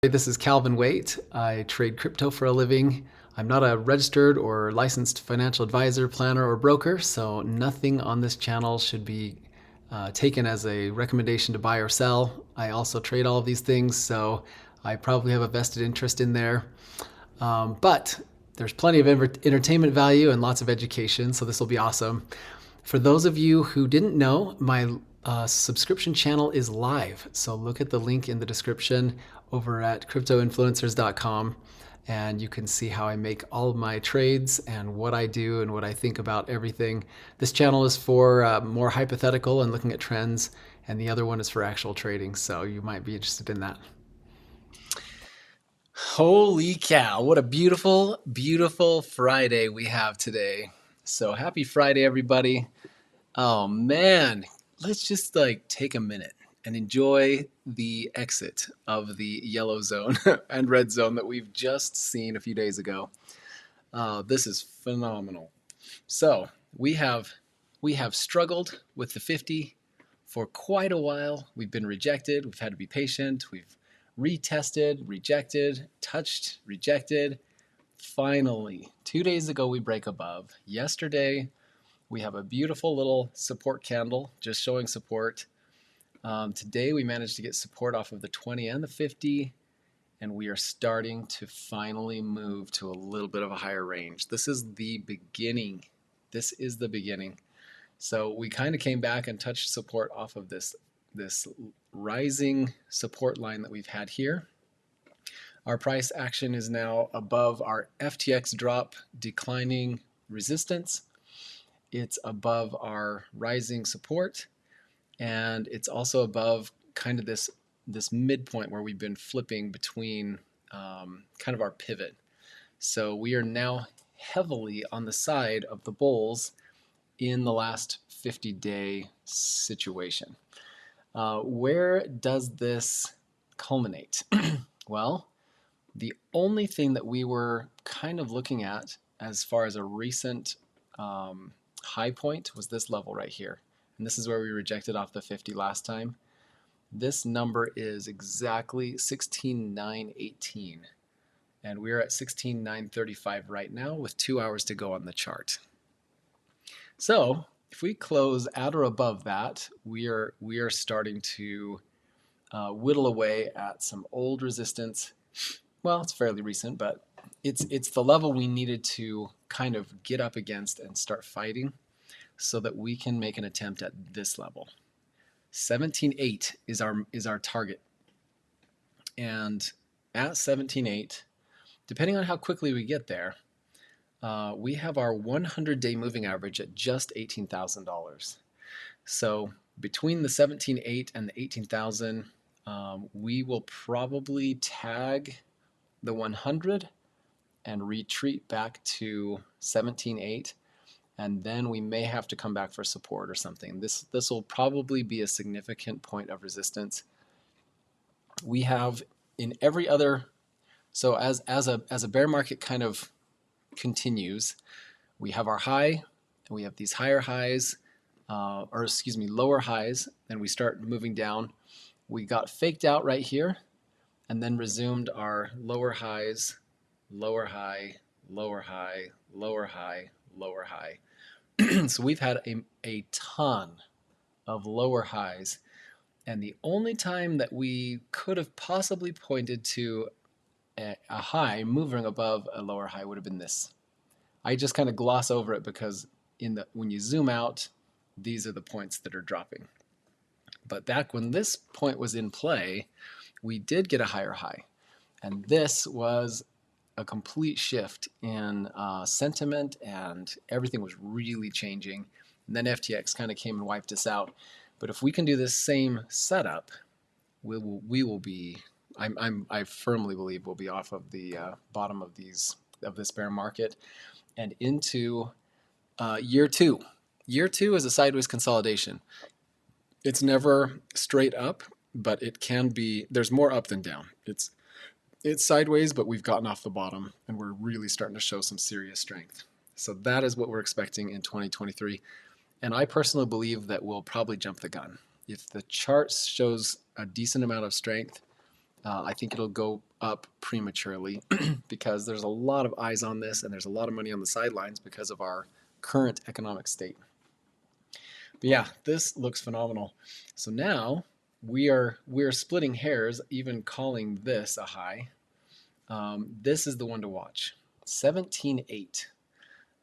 This is Calvin Waite. I trade crypto for a living. I'm not a registered or licensed financial advisor, planner, or broker, so nothing on this channel should be taken as a recommendation to buy or sell. I also trade all of these things, so I probably have a vested interest in there. But there's plenty of entertainment value and lots of education, so this will be awesome. For those of you who didn't know, my subscription channel is live. So look at the link in the description over at cryptoinfluencers.com and you can see how I make all of my trades and what I do and what I think about everything. This channel is for more hypothetical and looking at trends, and the other one is for actual trading, so you might be interested in that. Holy cow, what a beautiful, beautiful Friday we have today. So happy Friday, everybody. Oh man, let's just take a minute and enjoy the exit of the yellow zone and red zone that we've just seen a few days ago. This is phenomenal. So we have struggled with the 50 for quite a while. We've been rejected. We've had to be patient. We've retested, rejected, touched, rejected. Finally, 2 days ago, we break above. Yesterday, we have a beautiful little support candle just showing support. Today we managed to get support off of the 20 and the 50, and we are starting to finally move to a little bit of a higher range. This is the beginning. This is the beginning. So we kind of came back and touched support off of this rising support line that we've had here. Our price action is now above our FTX drop declining resistance. It's above our rising support, and it's also above kind of this midpoint where we've been flipping between kind of our pivot. So we are now heavily on the side of the bulls in the last 50-day situation. Where does this culminate? Well, the only thing that we were kind of looking at as far as a recent high point was this level right here. And this is where we rejected off the 50 last time. This number is exactly 16,918. And we're at 16,935 right now with 2 hours to go on the chart. So if we close at or above that, we are starting to whittle away at some old resistance. Well, it's fairly recent, but it's the level we needed to kind of get up against and start fighting so that we can make an attempt at this level. 17.8 is our target. And at 17.8, depending on how quickly we get there, we have our 100-day moving average at just $18,000. So between the 17.8 and the 18,000, we will probably tag the 100 and retreat back to 17.8, and then we may have to come back for support or something. This will probably be a significant point of resistance. We have in every other, so as a bear market kind of continues, we have our high, and we have these higher highs, lower highs, and we start moving down. We got faked out right here, and then resumed our lower highs, lower high, lower high, lower high, lower high. So we've had a ton of lower highs, and the only time that we could have possibly pointed to a high moving above a lower high would have been this. I just kind of gloss over it because when you zoom out, these are the points that are dropping. But back when this point was in play, we did get a higher high, and this was a complete shift in sentiment, and everything was really changing. And then FTX kind of came and wiped us out. But if we can do this same setup, we will be. I firmly believe we'll be off of the bottom of this bear market and into year two. Year two is a sideways consolidation. It's never straight up, but it can be. There's more up than down. It's sideways, but we've gotten off the bottom, and we're really starting to show some serious strength. So that is what we're expecting in 2023. And I personally believe that we'll probably jump the gun. If the chart shows a decent amount of strength, I think it'll go up prematurely because there's a lot of eyes on this and there's a lot of money on the sidelines because of our current economic state. But yeah, this looks phenomenal. So now we're splitting hairs, even calling this a high. This is the one to watch. 17.8.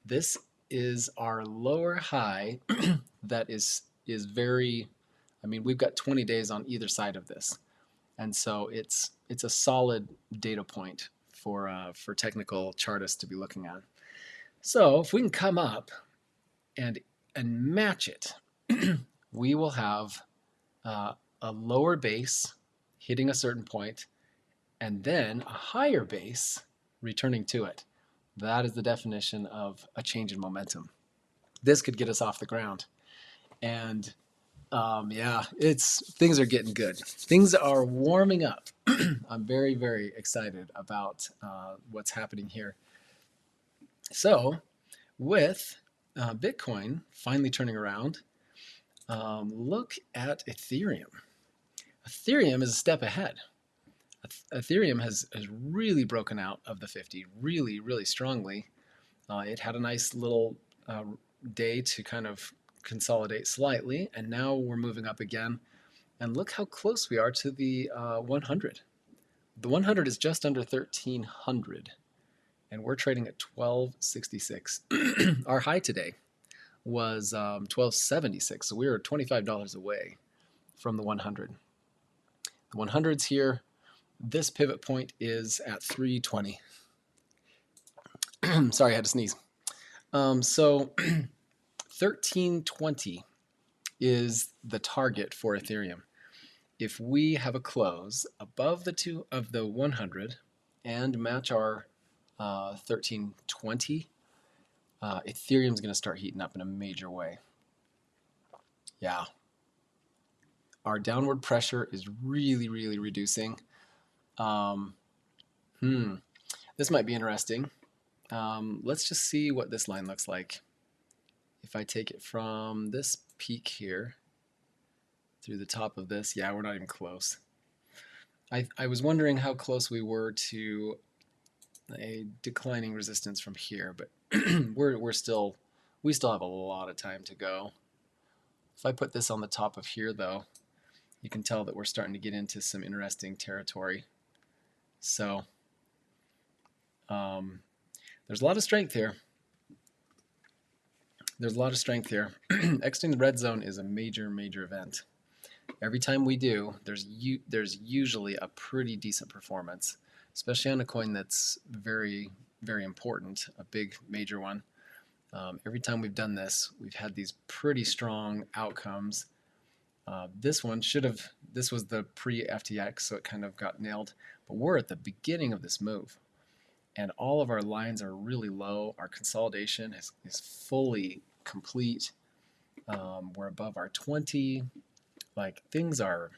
This is our lower high that is very, I mean, we've got 20 days on either side of this. And so it's a solid data point for technical chartists to be looking at. So if we can come up and match it, we will have a lower base hitting a certain point, and then a higher base returning to it. That is the definition of a change in momentum. This could get us off the ground. And yeah, things are getting good. Things are warming up. I'm very, very excited about what's happening here. So with Bitcoin finally turning around, look at Ethereum. Ethereum is a step ahead. Ethereum has really broken out of the 50 really, really strongly. It had a nice little day to kind of consolidate slightly, and now we're moving up again. And look how close we are to the 100. The 100 is just under 1,300, and we're trading at 1266. Our high today was 1276, so we were $25 away from the 100. The 100's here. This pivot point is at 320. Sorry, I had to sneeze. So 1320 is the target for Ethereum. If we have a close above the 100 and match our 1320, Ethereum's going to start heating up in a major way. Yeah. Our downward pressure is really, really reducing. This might be interesting. Let's just see what this line looks like. If I take it from this peak here through the top of this, yeah, we're not even close. I was wondering how close we were to a declining resistance from here, but we still have a lot of time to go. If I put this on the top of here, though, you can tell that we're starting to get into some interesting territory. So there's a lot of strength here. Exiting the red zone is a major, major event. Every time we do, there's usually a pretty decent performance, especially on a coin that's very, very important, a big, major one. Every time we've done this, we've had these pretty strong outcomes. This was the pre-FTX, so it kind of got nailed. But we're at the beginning of this move, and all of our lines are really low. Our consolidation is fully complete. We're above our 20. Like things are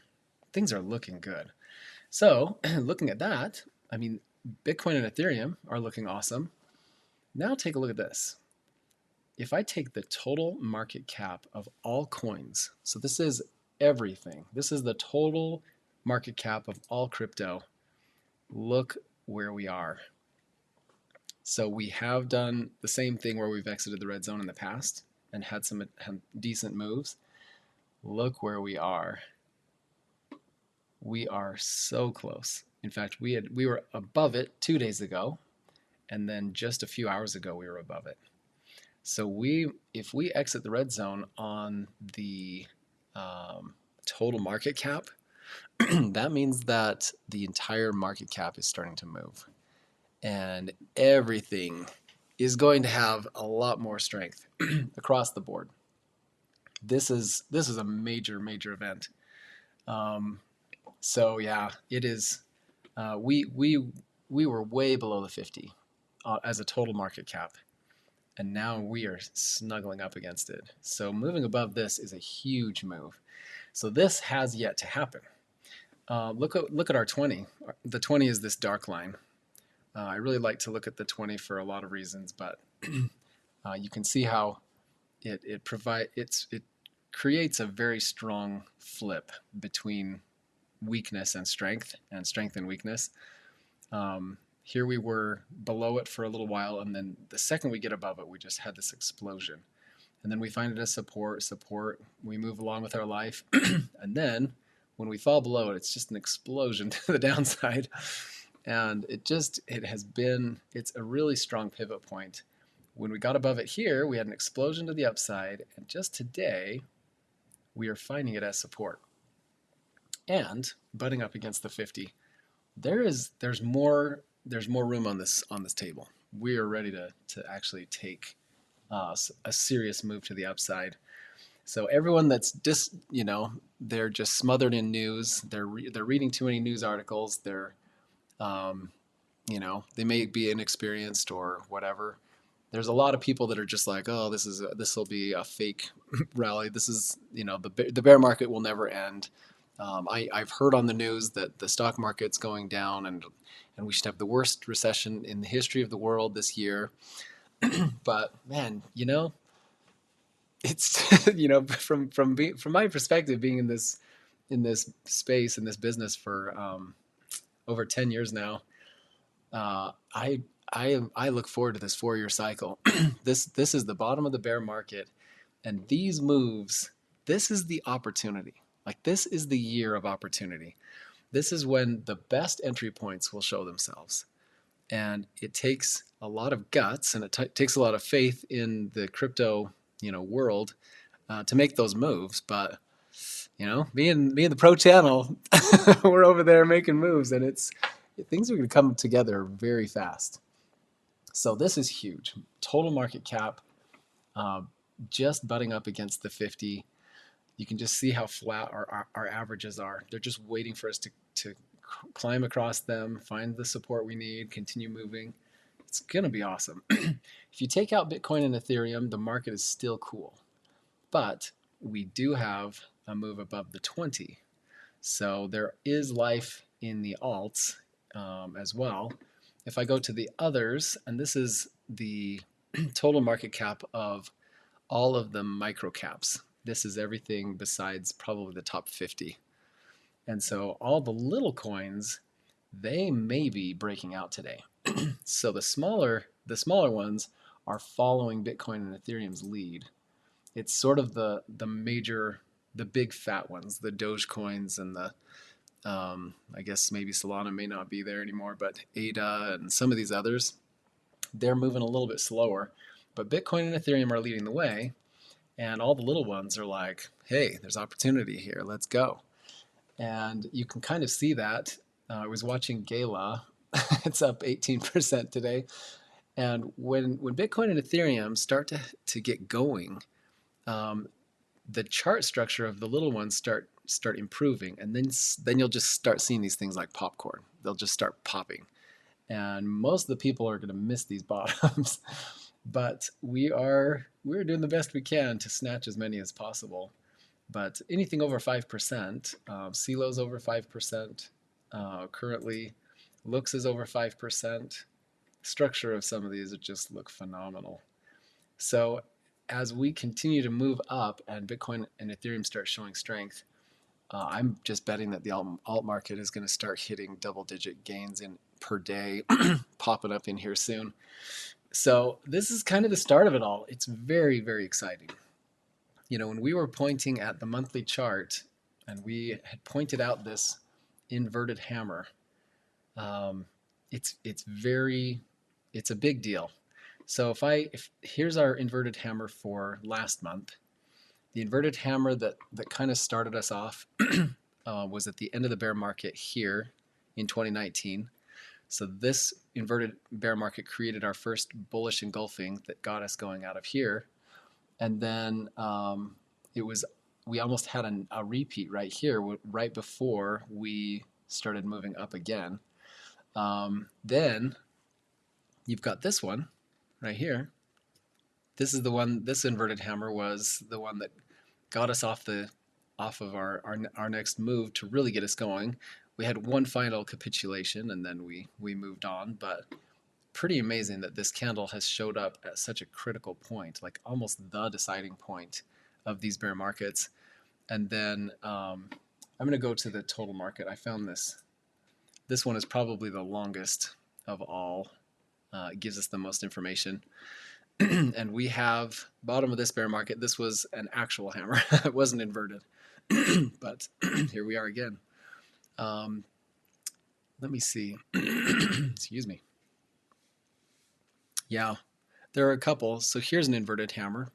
looking good. So looking at that, I mean, Bitcoin and Ethereum are looking awesome. Now take a look at this. If I take the total market cap of all coins, so this is everything. This is the total market cap of all crypto. Look where we are. So we have done the same thing where we've exited the red zone in the past and had some decent moves. Look where we are. We are so close. In fact, we were above it 2 days ago, and then just a few hours ago we were above it. So if we exit the red zone on the total market cap, that means that the entire market cap is starting to move, and everything is going to have a lot more strength across the board. This is a major, major event. So yeah, it is. We were way below the 50 as a total market cap, and now we are snuggling up against it. So moving above this is a huge move. So this has yet to happen. Look at our 20. The 20 is this dark line. I really like to look at the 20 for a lot of reasons, but you can see how it creates a very strong flip between weakness and strength and weakness. Here we were below it for a little while, and then the second we get above it, we just had this explosion. And then we find it as support. We move along with our life. And then when we fall below it, it's just an explosion to the downside. And it's a really strong pivot point. When we got above it here, we had an explosion to the upside. And just today, we are finding it as support and butting up against the 50. There's more room on this table. We are ready to actually take a serious move to the upside. So everyone that's just they're just smothered in news. They're reading too many news articles. They're they may be inexperienced or whatever. There's a lot of people that are just like, oh, this will be a fake rally. This is the bear market will never end. I've heard on the news that the stock market's going down and we should have the worst recession in the history of the world this year. But man, it's from my perspective, being in this space, in this business for over 10 years now, I look forward to this 4-year cycle. This is the bottom of the bear market, and these moves, this is the opportunity. Like, this is the year of opportunity. This is when the best entry points will show themselves. And it takes a lot of guts, and it takes a lot of faith in the crypto, world to make those moves. But being the pro channel, we're over there making moves, and things are going to come together very fast. So this is huge. Total market cap, just butting up against the 50. You can just see how flat our averages are. They're just waiting for us to climb across them, find the support we need, continue moving. It's going to be awesome. If you take out Bitcoin and Ethereum, the market is still cool. But we do have a move above the 20. So there is life in the alts as well. If I go to the others, and this is the total market cap of all of the micro caps. This is everything besides probably the top 50. And so all the little coins, they may be breaking out today. So the smaller ones are following Bitcoin and Ethereum's lead. It's sort of the big fat ones, the Dogecoins and the I guess maybe Solana may not be there anymore, but ADA and some of these others, they're moving a little bit slower. But Bitcoin and Ethereum are leading the way, and all the little ones are like, hey, there's opportunity here, let's go. And you can kind of see that. I was watching Gala. It's up 18% today. And when Bitcoin and Ethereum start to get going, the chart structure of the little ones start improving, and then you'll just start seeing these things like popcorn. They'll just start popping, and most of the people are going to miss these bottoms. But we're doing the best we can to snatch as many as possible. But anything over 5%, CeeLo's over 5%, currently Looks is over 5%. Structure of some of these just look phenomenal. So as we continue to move up and Bitcoin and Ethereum start showing strength, I'm just betting that the alt market is going to start hitting double-digit gains per day, popping up in here soon. So this is kind of the start of it all. It's very, very exciting. When we were pointing at the monthly chart and we had pointed out this inverted hammer, it's a big deal. So if here's our inverted hammer for last month. The inverted hammer that kind of started us off was at the end of the bear market here in 2019. So this inverted bear market created our first bullish engulfing that got us going out of here. And then we almost had a repeat right here, right before we started moving up again. Then you've got this one right here. This inverted hammer was the one that got us off of our next move to really get us going. We had one final capitulation and then we moved on, but pretty amazing that this candle has showed up at such a critical point, like almost the deciding point of these bear markets. And then I'm going to go to the total market. I found this This one is probably the longest of all. It gives us the most information. And we have bottom of this bear market. This was an actual hammer. It wasn't inverted. But here we are again. Let me see. Excuse me. Yeah, there are a couple. So here's an inverted hammer.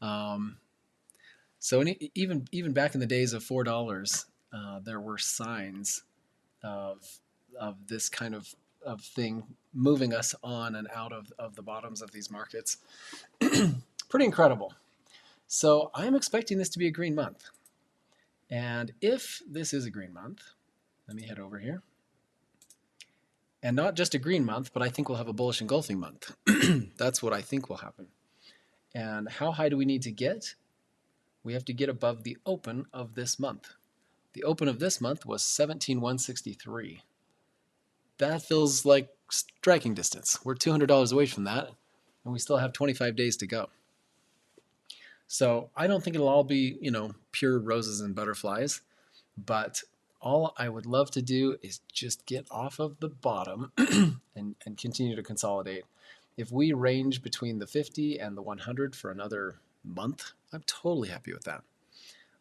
So even back in the days of $4, there were signs of this kind of thing moving us on and out of the bottoms of these markets. Pretty incredible. So I'm expecting this to be a green month. And if this is a green month, let me head over here. And not just a green month, but I think we'll have a bullish engulfing month. That's what I think will happen. And how high do we need to get? We have to get above the open of this month. The open of this month was 17,163. That feels like striking distance. We're $200 away from that, and we still have 25 days to go. So I don't think it'll all be, pure roses and butterflies, but all I would love to do is just get off of the bottom and continue to consolidate. If we range between the 50 and the 100 for another month, I'm totally happy with that.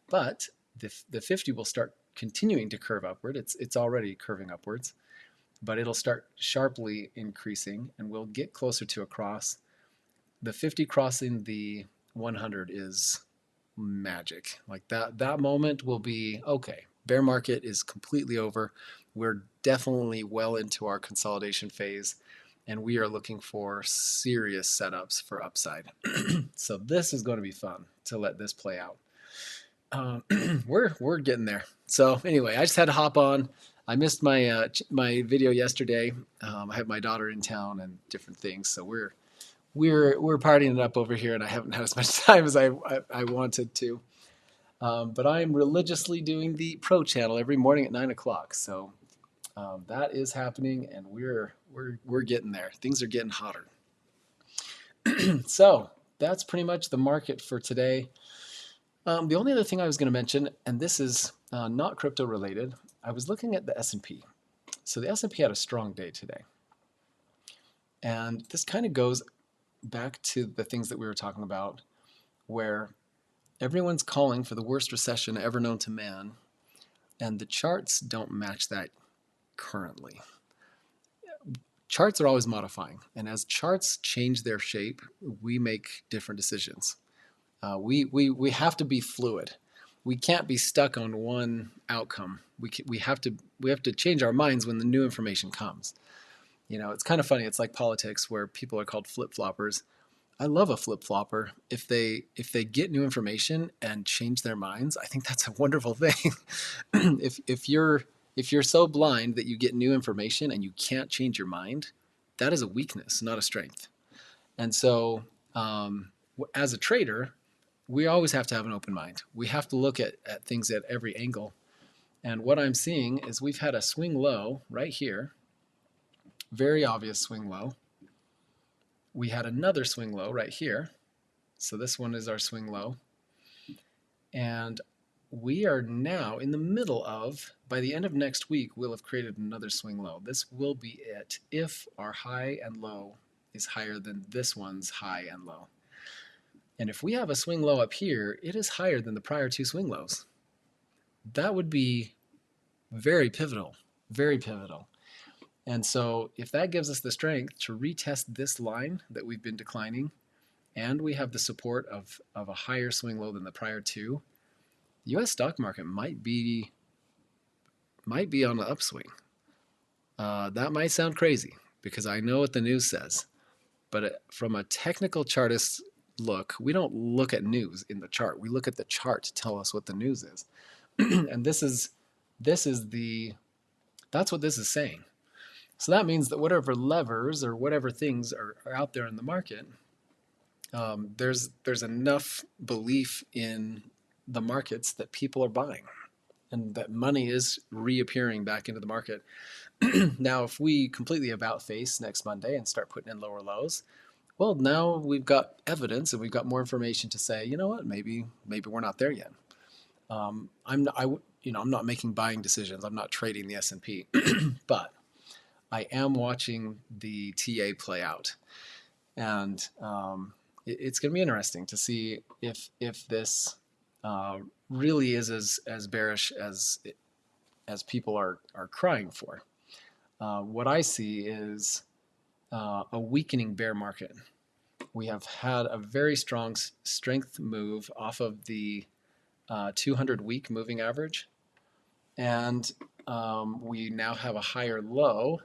But the 50 will start continuing to curve upward. It's already curving upwards, but it'll start sharply increasing, and we'll get closer to a cross. The 50 crossing the 100 is magic. Like that moment will be, okay, bear market is completely over. We're definitely well into our consolidation phase, and we are looking for serious setups for upside. So this is going to be fun to let this play out. We're getting there. So anyway, I just had to hop on. I missed my my video yesterday. I have my daughter in town and different things, so we're partying it up over here, and I haven't had as much time as I wanted to. But I'm religiously doing the pro channel every morning at 9 o'clock. So that is happening, and we're getting there. Things are getting hotter. So that's pretty much the market for today. The only other thing I was going to mention, and this is not crypto related, I was looking at the S&P. So the S&P had a strong day today. And this kind of goes back to the things that we were talking about, where everyone's calling for the worst recession ever known to man, and the charts don't match that currently. Charts are always modifying, and as charts change their shape, we make different decisions. We have to be fluid. We can't be stuck on one outcome. We have to change our minds when the new information comes. It's kind of funny. It's like politics, where people are called flip-floppers. I love a flip-flopper. If they get new information and change their minds, I think that's a wonderful thing. If you're so blind that you get new information and you can't change your mind, that is a weakness, not a strength. And so, as a trader, we always have to have an open mind. We have to look at things at every angle. And what I'm seeing is we've had a swing low right here, very obvious swing low. We had another swing low right here. So this one is our swing low. And we are now in the middle of, by the end of next week, we'll have created another swing low. This will be it if our high and low is higher than this one's high and low. And if we have a swing low up here, it is higher than the prior two swing lows. That would be very pivotal, very pivotal. And so if that gives us the strength to retest this line that we've been declining, and we have the support of a higher swing low than the prior two, the U.S. stock market might be on the upswing. That might sound crazy because I know what the news says, but from a technical chartist look, we don't look at news in the chart. We look at the chart to tell us what the news is. And that's what this is saying. So that means that whatever levers or whatever things are out there in the market, there's enough belief in the markets that people are buying and that money is reappearing back into the market. Now, if we completely about face next Monday and start putting in lower lows, well, now we've got evidence and we've got more information to say, you know what, maybe we're not there yet. I'm not making buying decisions. I'm not trading the S&P, but I am watching the TA play out, and it's going to be interesting to see if this really is as bearish as people are crying for. What I see is a weakening bear market. We have had a very strong strength move off of the 200-week moving average, and we now have a higher low.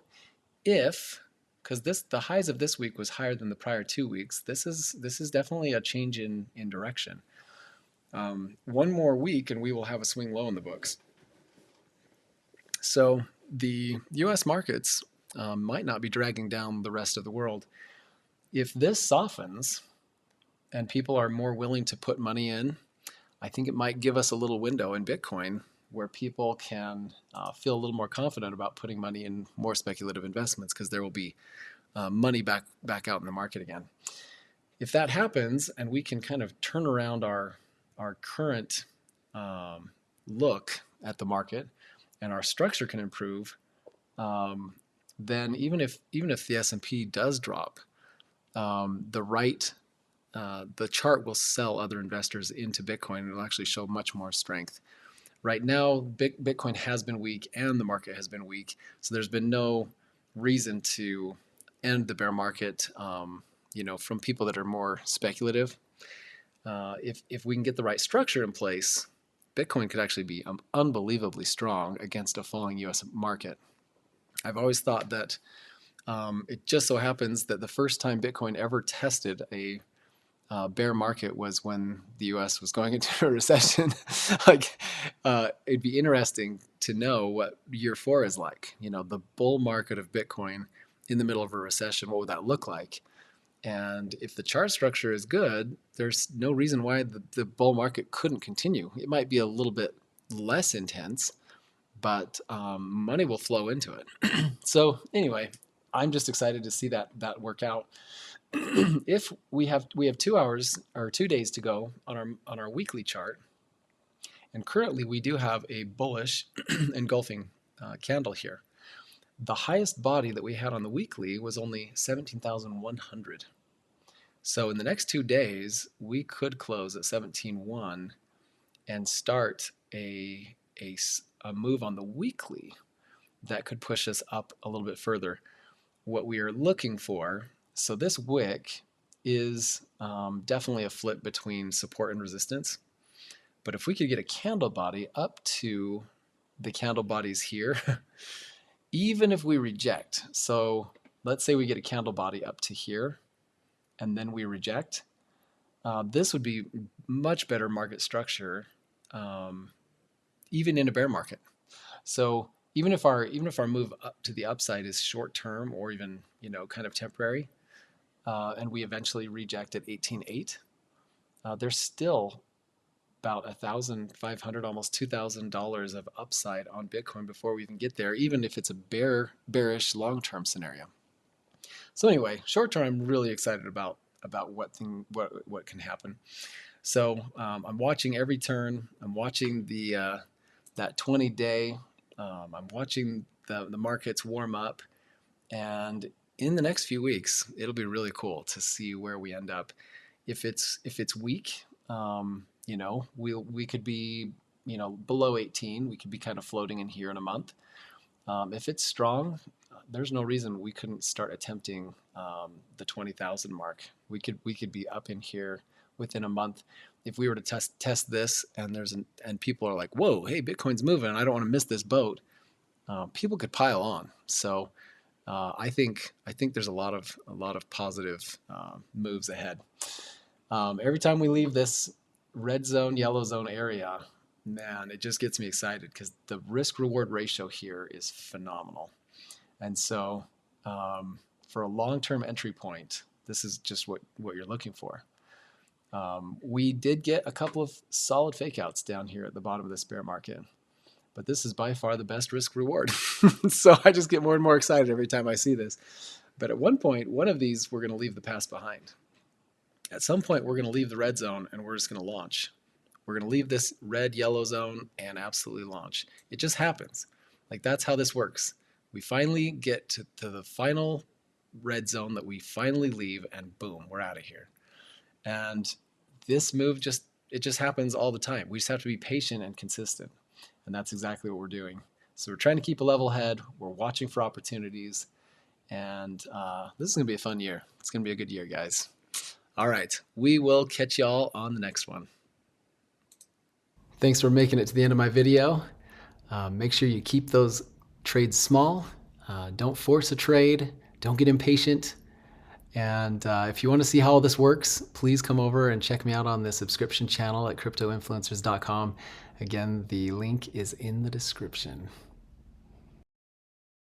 Because the highs of this week was higher than the prior 2 weeks, this is definitely a change in direction. One more week and we will have a swing low in the books. So the U.S. markets might not be dragging down the rest of the world. If this softens and people are more willing to put money in, I think it might give us a little window in Bitcoin where people can feel a little more confident about putting money in more speculative investments, because there will be money back out in the market again. If that happens and we can kind of turn around our current look at the market and our structure can improve, then even if the S&P does drop, the chart will sell other investors into Bitcoin, and it'll actually show much more strength. Right now, Bitcoin has been weak and the market has been weak, so there's been no reason to end the bear market, from people that are more speculative. If we can get the right structure in place, Bitcoin could actually be unbelievably strong against a falling U.S. market. I've always thought that it just so happens that the first time Bitcoin ever tested a bear market was when the U.S. was going into a recession. It'd be interesting to know what year 4 is like. The bull market of Bitcoin in the middle of a recession, what would that look like? And if the chart structure is good, there's no reason why the bull market couldn't continue. It might be a little bit less intense, but money will flow into it. So anyway, I'm just excited to see that work out. If we have 2 hours or 2 days to go on our weekly chart, and currently we do have a bullish engulfing candle here. The highest body that we had on the weekly was only 17,100. So in the next 2 days, we could close at 17.1 and start a move on the weekly that could push us up a little bit further. What we are looking for, so this wick is definitely a flip between support and resistance. But if we could get a candle body up to the candle bodies here, even if we reject, so let's say we get a candle body up to here and then we reject, this would be much better market structure, even in a bear market. So even if our move up to the upside is short term or even kind of temporary, and we eventually reject at 18.8, there's still about $1,500, almost $2,000 of upside on Bitcoin before we even get there, even if it's a bearish long-term scenario. So anyway, short term, I'm really excited about what can happen. So I'm watching every turn. I'm watching that 20-day. I'm watching the markets warm up, and in the next few weeks, it'll be really cool to see where we end up. If it's weak, we could be below 18. We could be kind of floating in here in a month. If it's strong, there's no reason we couldn't start attempting the 20,000 mark. We could be up in here within a month. If we were to test this, and people are like, "Whoa, hey, Bitcoin's moving. I don't want to miss this boat." People could pile on. So I think there's a lot of positive moves ahead. Every time we leave this red zone, yellow zone area, man, it just gets me excited because the risk-reward ratio here is phenomenal. And so for a long-term entry point, this is just what you're looking for. We did get a couple of solid fake outs down here at the bottom of this bear market, but this is by far the best risk-reward. So I just get more and more excited every time I see this. But at one point, one of these, we're going to leave the past behind. At some point, we're going to leave the red zone and we're just going to launch. We're going to leave this red, yellow zone and absolutely launch. It just happens. Like that's how this works. We finally get to the final red zone that we finally leave, and boom, we're out of here. And this move it just happens all the time. We just have to be patient and consistent. And that's exactly what we're doing. So we're trying to keep a level head. We're watching for opportunities. And this is going to be a fun year. It's going to be a good year, guys. All right. We will catch y'all on the next one. Thanks for making it to the end of my video. Make sure you keep those trades small. Don't force a trade. Don't get impatient. And if you want to see how all this works, please come over and check me out on the subscription channel at cryptoinfluencers.com. Again, the link is in the description.